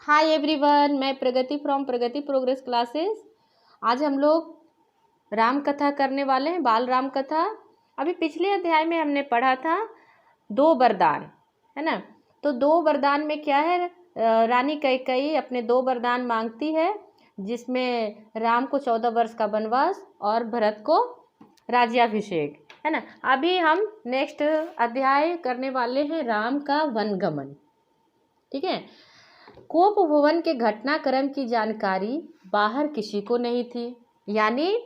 Hi everyone, मैं प्रगति from Pragati progress classes. आज हम लोग राम कथा करने वाले हैं, बाल राम कथा। अभी पिछले अध्याय में हमने पढ़ा था 2 वरदान, है ना। तो 2 वरदान में क्या है, रानी कैकेयी अपने 2 वरदान मांगती है, जिसमें राम को 14 वर्ष का वनवास और भरत को राज्याभिषेक, है ना। अभी हम नेक्स्ट अध्याय करने वाले हैं राम का वनगमन, ठीक है। कोप भवन के घटनाक्रम की जानकारी बाहर किसी को नहीं थी, यानी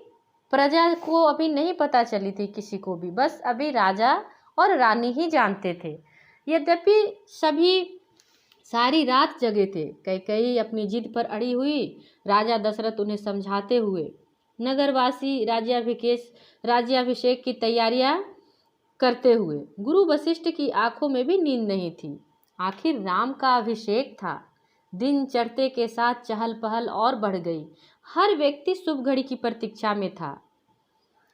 प्रजा को अभी नहीं पता चली थी किसी को भी, बस अभी राजा और रानी ही जानते थे। यद्यपि सभी सारी रात जगे थे। कैकेयी अपनी जिद पर अड़ी हुई, राजा दशरथ उन्हें समझाते हुए, नगरवासी राज्याभिषेक की तैयारियां करते हुए। गुरु वशिष्ठ की आंखों में भी नींद नहीं थी। आखिर राम का अभिषेक था। दिन चढ़ते के साथ चहल पहल और बढ़ गई। हर व्यक्ति शुभ घड़ी की प्रतीक्षा में था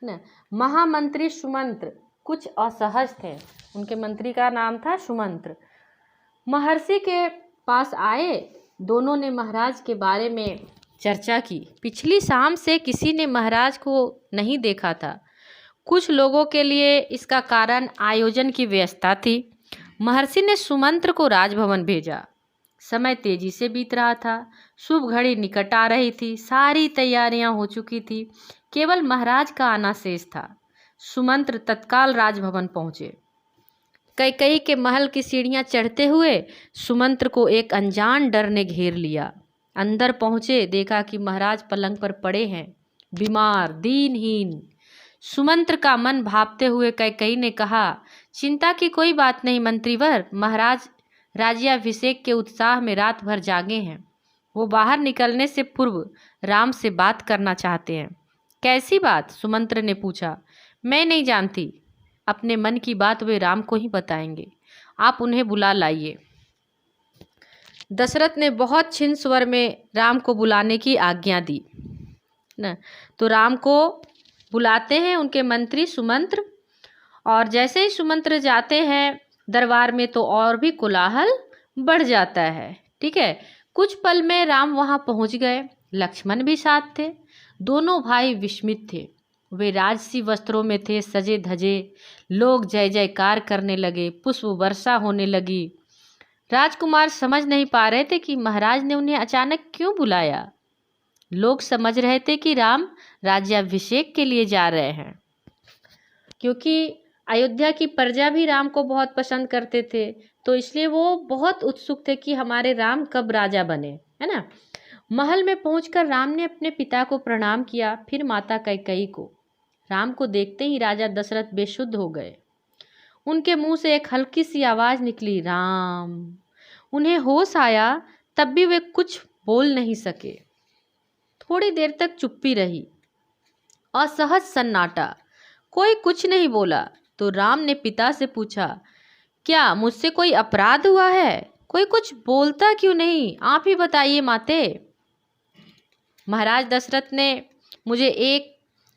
न। महामंत्री सुमंत्र कुछ असहज थे। उनके मंत्री का नाम था सुमंत्र। महर्षि के पास आए। दोनों ने महाराज के बारे में चर्चा की। पिछली शाम से किसी ने महाराज को नहीं देखा था। कुछ लोगों के लिए इसका कारण आयोजन की व्यस्तता थी। महर्षि ने सुमंत्र को राजभवन भेजा। समय तेजी से बीत रहा था। शुभ घड़ी निकट आ रही थी। सारी तैयारियां हो चुकी थी, केवल महाराज का आना शेष था। सुमंत्र तत्काल राजभवन पहुंचे। कैकेयी के महल की सीढ़ियां चढ़ते हुए सुमंत्र को एक अनजान डर ने घेर लिया। अंदर पहुंचे, देखा कि महाराज पलंग पर पड़े हैं, बीमार, दीनहीन। सुमंत्र का मन भापते हुए कैकेयी ने कहा, चिंता की कोई बात नहीं मंत्रीवर, महाराज राज्याभिषेक के उत्साह में रात भर जागे हैं। वो बाहर निकलने से पूर्व राम से बात करना चाहते हैं। कैसी बात? सुमंत्र ने पूछा। मैं नहीं जानती। अपने मन की बात वे राम को ही बताएंगे। आप उन्हें बुला लाइए। दशरथ ने बहुत क्षीण स्वर में राम को बुलाने की आज्ञा दी न। तो राम को बुलाते हैं उनके मंत्री सुमंत्र। और जैसे ही सुमंत्र जाते हैं दरबार में तो और भी कोलाहल बढ़ जाता है, ठीक है। कुछ पल में राम वहां पहुंच गए। लक्ष्मण भी साथ थे। दोनों भाई विस्मित थे। वे राजसी वस्त्रों में थे, सजे धजे। लोग जय जयकार करने लगे, पुष्प वर्षा होने लगी। राजकुमार समझ नहीं पा रहे थे कि महाराज ने उन्हें अचानक क्यों बुलाया। लोग समझ रहे थे कि राम राज्याभिषेक के लिए जा रहे हैं, क्योंकि अयोध्या की प्रजा भी राम को बहुत पसंद करते थे, तो इसलिए वो बहुत उत्सुक थे कि हमारे राम कब राजा बने, है ना। महल में पहुंचकर राम ने अपने पिता को प्रणाम किया, फिर माता कैकेयी को। राम को देखते ही राजा दशरथ बेशुद्ध हो गए। उनके मुंह से एक हल्की सी आवाज निकली, राम। उन्हें होश आया, तब भी वे कुछ बोल नहीं सके। थोड़ी देर तक चुप्पी रही, असहज सन्नाटा। कोई कुछ नहीं बोला। तो राम ने पिता से पूछा, क्या मुझसे कोई अपराध हुआ है? कोई कुछ बोलता क्यों नहीं? आप ही बताइए माते। महाराज दशरथ ने मुझे एक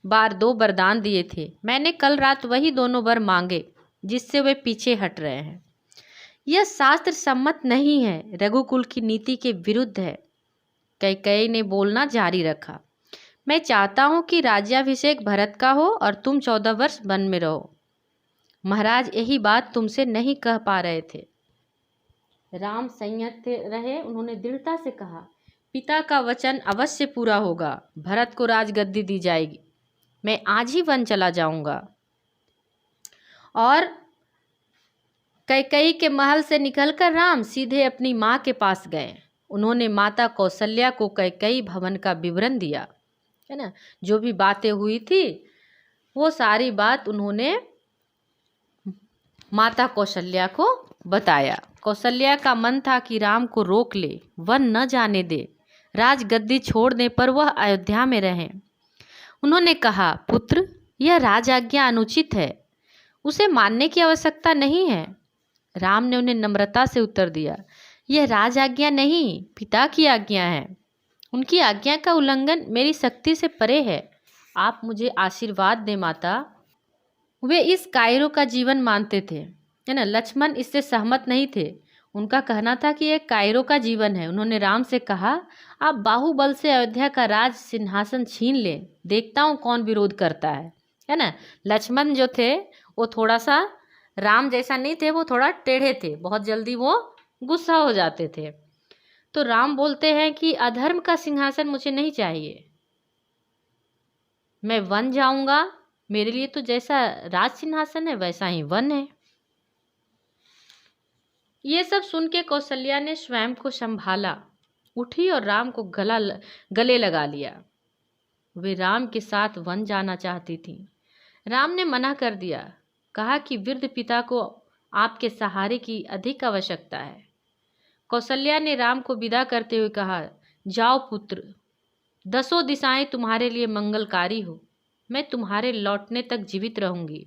बार 2 वरदान दिए थे। मैंने कल रात वही दोनों वर मांगे, जिससे वे पीछे हट रहे हैं। यह शास्त्र सम्मत नहीं है, रघुकुल की नीति के विरुद्ध है। कैकेयी ने बोलना जारी रखा। मैं चाहता हूं कि राज्याभिषेक भरत का हो और तुम 14 वर्ष वन में रहो। महाराज यही बात तुमसे नहीं कह पा रहे थे। राम संयत रहे। उन्होंने दृढ़ता से कहा, पिता का वचन अवश्य पूरा होगा। भरत को राजगद्दी दी जाएगी। मैं आज ही वन चला जाऊंगा। और कैकेयी के महल से निकलकर राम सीधे अपनी माँ के पास गए। उन्होंने माता कौशल्या को कैकेयी भवन का विवरण दिया, है ना। जो भी बातें हुई थी वो सारी बात उन्होंने माता कौशल्या को बताया। कौशल्या का मन था कि राम को रोक ले, वन न जाने दे, राजगद्दी छोड़ने पर वह अयोध्या में रहें। उन्होंने कहा, पुत्र, यह राजआज्ञा अनुचित है, उसे मानने की आवश्यकता नहीं है। राम ने उन्हें नम्रता से उत्तर दिया, यह राजआज्ञा नहीं, पिता की आज्ञा है। उनकी आज्ञा का उल्लंघन मेरी शक्ति से परे है। आप मुझे आशीर्वाद दें माता। वे इस कायरों का जीवन मानते थे, है ना। लक्ष्मण इससे सहमत नहीं थे। उनका कहना था कि एक कायरों का जीवन है। उन्होंने राम से कहा, आप बाहुबल से अयोध्या का राज सिंहासन छीन लें, देखता हूँ कौन विरोध करता है ना। लक्ष्मण जो थे वो थोड़ा सा राम जैसा नहीं थे, वो थोड़ा टेढ़े थे, बहुत जल्दी वो गुस्सा हो जाते थे। तो राम बोलते हैं कि अधर्म का सिंहासन मुझे नहीं चाहिए, मैं वन जाऊंगा, मेरे लिए तो जैसा राज सिंहासन है वैसा ही वन है। ये सब सुन के कौशल्या ने स्वयं को संभाला, उठी और राम को गले लगा लिया। वे राम के साथ वन जाना चाहती थी। राम ने मना कर दिया, कहा कि वृद्ध पिता को आपके सहारे की अधिक आवश्यकता है। कौशल्या ने राम को विदा करते हुए कहा, जाओ पुत्र, 10 दिशाएं तुम्हारे लिए मंगलकारी हो, मैं तुम्हारे लौटने तक जीवित रहूंगी,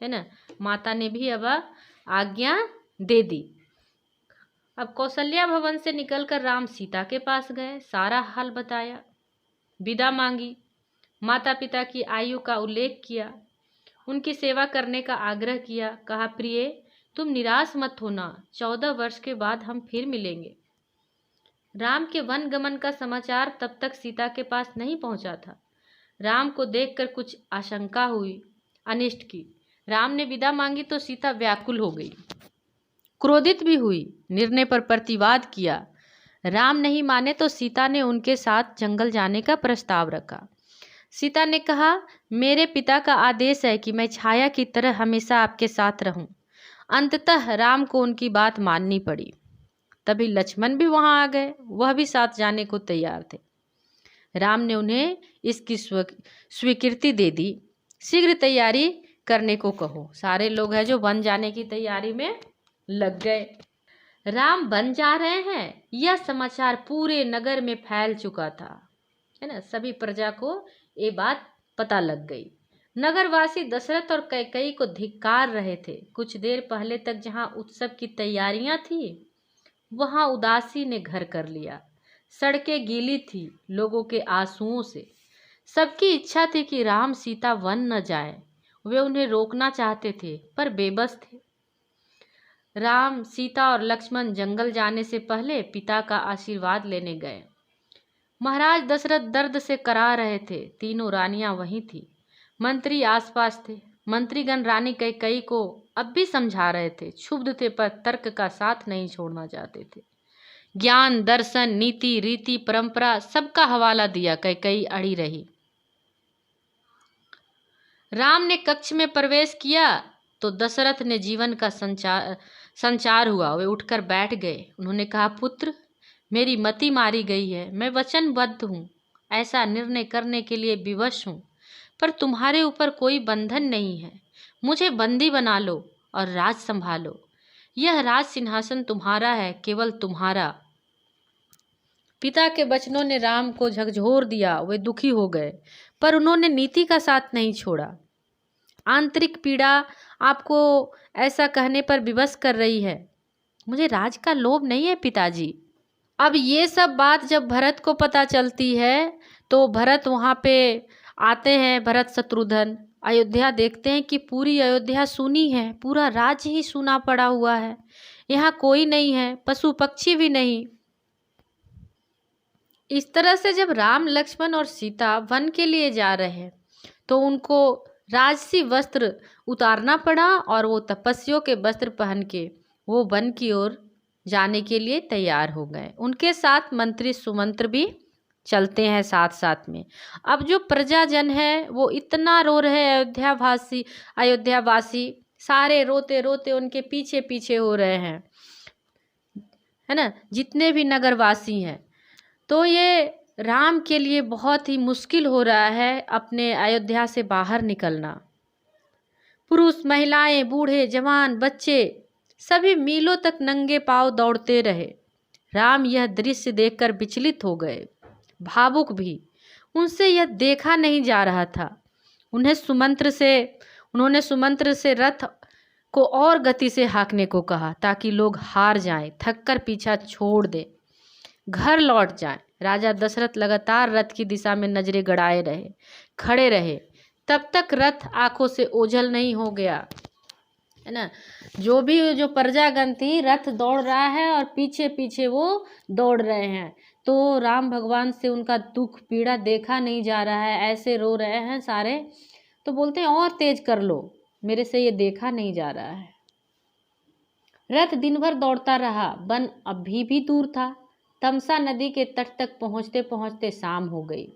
है ना। माता ने भी अब आज्ञा दे दी। अब कौशल्या भवन से निकलकर राम सीता के पास गए, सारा हाल बताया, विदा मांगी, माता पिता की आयु का उल्लेख किया, उनकी सेवा करने का आग्रह किया। कहा, प्रिय तुम निराश मत होना, 14 वर्ष के बाद हम फिर मिलेंगे। राम के वन गमन का समाचार तब तक सीता के पास नहीं पहुंचा था। राम को देखकर कुछ आशंका हुई, अनिष्ट की। राम ने विदा मांगी तो सीता व्याकुल हो गई, क्रोधित भी हुई, निर्णय पर प्रतिवाद किया। राम नहीं माने तो सीता ने उनके साथ जंगल जाने का प्रस्ताव रखा। सीता ने कहा, मेरे पिता का आदेश है कि मैं छाया की तरह हमेशा आपके साथ रहूं। अंततः राम को उनकी बात माननी पड़ी। तभी लक्ष्मण भी वहां आ गए, वह भी साथ जाने को तैयार थे। राम ने उन्हें इसकी स्वीकृति दे दी, शीघ्र तैयारी करने को कहो। सारे लोग हैं जो वन जाने की तैयारी में लग गए। राम वन जा रहे हैं, यह समाचार पूरे नगर में फैल चुका था, है ना। सभी प्रजा को ये बात पता लग गई। नगरवासी दशरथ और कैकेयी को धिक्कार रहे थे। कुछ देर पहले तक जहां उत्सव की तैयारियां थी, वहां उदासी ने घर कर लिया। सड़कें गीली थी लोगों के आंसुओं से। सबकी इच्छा थी कि राम सीता वन न जाए। वे उन्हें रोकना चाहते थे पर बेबस थे। राम, सीता और लक्ष्मण जंगल जाने से पहले पिता का आशीर्वाद लेने गए। महाराज दशरथ दर्द से करा रहे थे। तीनों रानियां वहीं थी, मंत्री आसपास थे। मंत्रीगण रानी कैकेयी को अब भी समझा रहे थे, क्षुब्ध थे पर तर्क का साथ नहीं छोड़ना चाहते थे। ज्ञान, दर्शन, नीति, रीति, परंपरा सबका हवाला दिया, कैकेयी अड़ी रही। राम ने कक्ष में प्रवेश किया तो दशरथ ने जीवन का संचार हुआ। वे उठकर बैठ गए। उन्होंने कहा, पुत्र, मेरी मति मारी गई है, मैं वचनबद्ध हूँ, ऐसा निर्णय करने के लिए विवश हूँ, पर तुम्हारे ऊपर कोई बंधन नहीं है। मुझे बंदी बना लो और राज संभालो। यह राज सिंहासन तुम्हारा है, केवल तुम्हारा। पिता के वचनों ने राम को झकझोर दिया। वे दुखी हो गए पर उन्होंने नीति का साथ नहीं छोड़ा। आंतरिक पीड़ा आपको ऐसा कहने पर विवश कर रही है। मुझे राज का लोभ नहीं है पिताजी। अब ये सब बात जब भरत को पता चलती है तो भरत वहाँ पे आते हैं। भरत शत्रुघ्न अयोध्या देखते हैं कि पूरी अयोध्या सूनी है, पूरा राज्य ही सूना पड़ा हुआ है, यहाँ कोई नहीं है, पशु पक्षी भी नहीं। इस तरह से जब राम, लक्ष्मण और सीता वन के लिए जा रहे हैं तो उनको राजसी वस्त्र उतारना पड़ा और वो तपस्वियों के वस्त्र पहन के वो वन की ओर जाने के लिए तैयार हो गए। उनके साथ मंत्री सुमंत्र भी चलते हैं साथ साथ में। अब जो प्रजाजन है वो इतना रो रहे हैं, अयोध्यावासी सारे रोते रोते उनके पीछे पीछे हो रहे हैं, है ना, जितने भी नगरवासी हैं। तो ये राम के लिए बहुत ही मुश्किल हो रहा है अपने अयोध्या से बाहर निकलना। पुरुष, महिलाएं, बूढ़े, जवान, बच्चे सभी मीलों तक नंगे पांव दौड़ते रहे। राम यह दृश्य देखकर विचलित हो गए, भावुक भी। उनसे यह देखा नहीं जा रहा था। उन्होंने सुमंत्र से रथ को और गति से हाँकने को कहा ताकि लोग हार जाएं, थककर पीछा छोड़ दें, घर लौट जाएं। राजा दशरथ लगातार रथ की दिशा में नजरें गड़ाए खड़े रहे। तब तक रथ आंखों से ओझल नहीं हो गया। है ना। जो भी जो प्रजागण थी, रथ दौड़ रहा है और पीछे पीछे वो दौड़ रहे हैं। तो राम भगवान से उनका दुख पीड़ा देखा नहीं जा रहा है, ऐसे रो रहे हैं सारे। तो बोलते हैं और तेज कर लो, मेरे से ये देखा नहीं जा रहा है। रथ दिन भर दौड़ता रहा, वन अभी भी दूर था। तमसा नदी के तट तक पहुंचते पहुंचते शाम हो गई।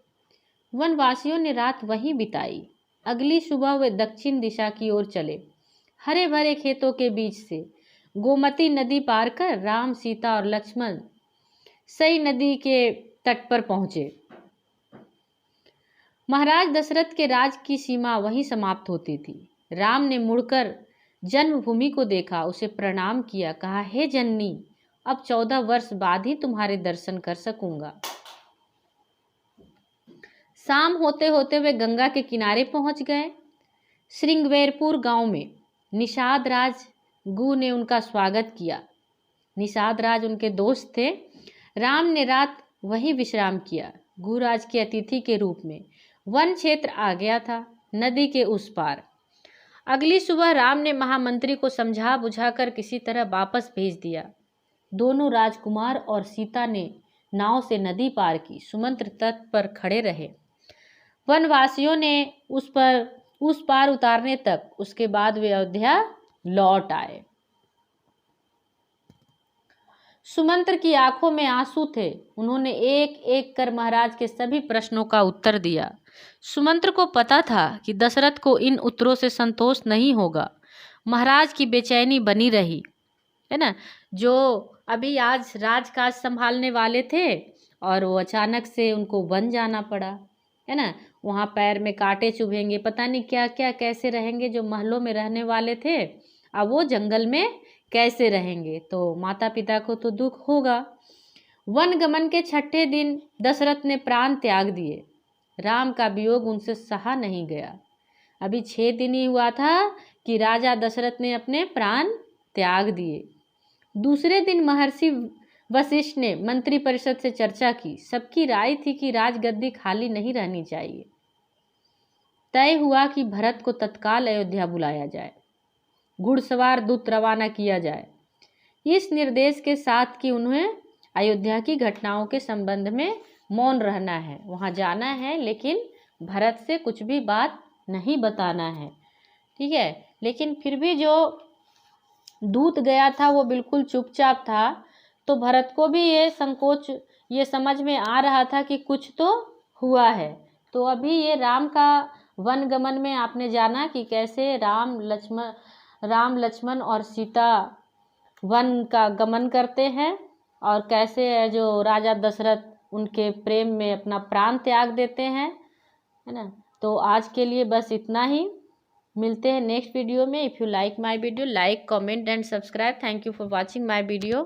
वनवासियों ने रात वहीं बिताई। अगली सुबह वे दक्षिण दिशा की ओर चले। हरे भरे खेतों के बीच से गोमती नदी पार कर राम, सीता और लक्ष्मण सई नदी के तट पर पहुंचे। महाराज दशरथ के राज की सीमा वहीं समाप्त होती थी। राम ने मुड़कर जन्मभूमि को देखा, उसे प्रणाम किया, कहा, हे जननी, अब 14 वर्ष बाद ही तुम्हारे दर्शन कर सकूंगा। शाम होते होते वे गंगा के किनारे पहुंच गए। श्रृंगवेरपुर गांव में निषाद राज गु ने उनका स्वागत किया। निषाद राज उनके दोस्त थे। राम ने रात वहीं विश्राम किया। गुराज के अतिथि के रूप में वन क्षेत्र आ गया था, नदी के उस पार। अगली सुबह राम ने महामंत्री को समझा बुझाकर किसी तरह वापस भेज दिया। दोनों राजकुमार और सीता ने नाव से नदी पार की, सुमंत्र तट पर खड़े रहे। वनवासियों ने उस पार उतारने तक, उसके बाद वे अयोध्या लौट आए। सुमंत्र की आंखों में आंसू थे। उन्होंने एक एक कर महाराज के सभी प्रश्नों का उत्तर दिया। सुमंत्र को पता था कि दशरथ को इन उत्तरों से संतोष नहीं होगा। महाराज की बेचैनी बनी रही, है ना। जो अभी आज राजकाज संभालने वाले थे और वो अचानक से उनको वन जाना पड़ा, है ना। वहाँ पैर में कांटे चुभेंगे, पता नहीं क्या क्या कैसे रहेंगे। जो महलों में रहने वाले थे, अब वो जंगल में कैसे रहेंगे। तो माता पिता को तो दुख होगा। वन गमन के 6ठे दिन दशरथ ने प्राण त्याग दिए। राम का वियोग उनसे सहा नहीं गया। अभी 6 दिन ही हुआ था कि राजा दशरथ ने अपने प्राण त्याग दिए। दूसरे दिन महर्षि वशिष्ठ ने मंत्री परिषद से चर्चा की। सबकी राय थी कि राजगद्दी खाली नहीं रहनी चाहिए। तय हुआ कि भरत को तत्काल अयोध्या बुलाया जाए, घुड़सवार दूत रवाना किया जाए, इस निर्देश के साथ कि उन्हें अयोध्या की घटनाओं के संबंध में मौन रहना है, वहाँ जाना है, लेकिन भरत से कुछ भी बात नहीं बताना है, ठीक है। लेकिन फिर भी जो दूत गया था वो बिल्कुल चुपचाप था। तो भरत को भी ये संकोच, ये समझ में आ रहा था कि कुछ तो हुआ है। तो अभी ये राम का वन गमन में आपने जाना कि कैसे राम लक्ष्मण और सीता वन का गमन करते हैं और कैसे जो राजा दशरथ उनके प्रेम में अपना प्राण त्याग देते हैं, है ना। तो आज के लिए बस इतना ही। मिलते हैं नेक्स्ट वीडियो में। If you like my video, like, comment and subscribe. Thank you for watching my video.